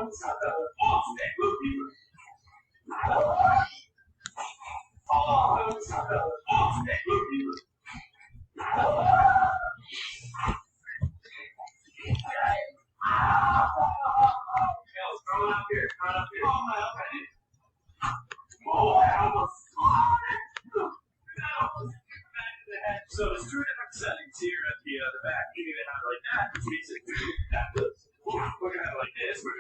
So there's two different settings here at the back. You can have it like that, which means it that does. We're gonna have it like this, where